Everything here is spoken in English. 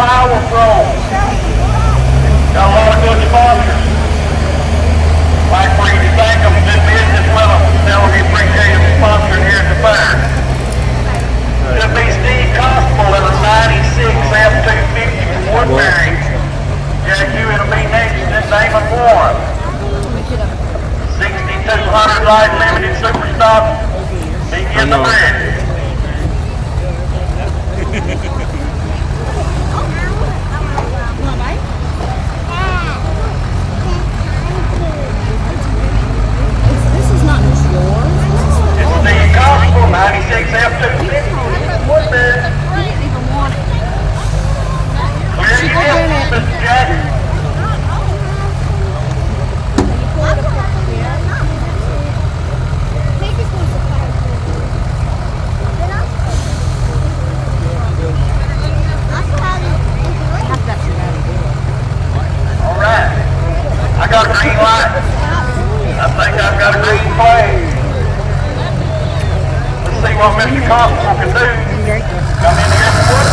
Iowa Pro. Got a lot of good sponsors. Like for you to thank them, do business with them. Tell them you appreciate them sponsoring here at the fair. Should be Steve Constable in a 96 F-250 from Woodbury. Jack Hewitt will be next in Damon Warren. 6,200 light limited super stop. He gets the bridge. This is not just yours. It's Steve Constable, 96 F-250. Woodbury. You didn't even want it. Clear you get, Mr. Jack. Alright. I got a green light. I think I've got a green flag. Let's see what Mr. Constable can do. Come in here.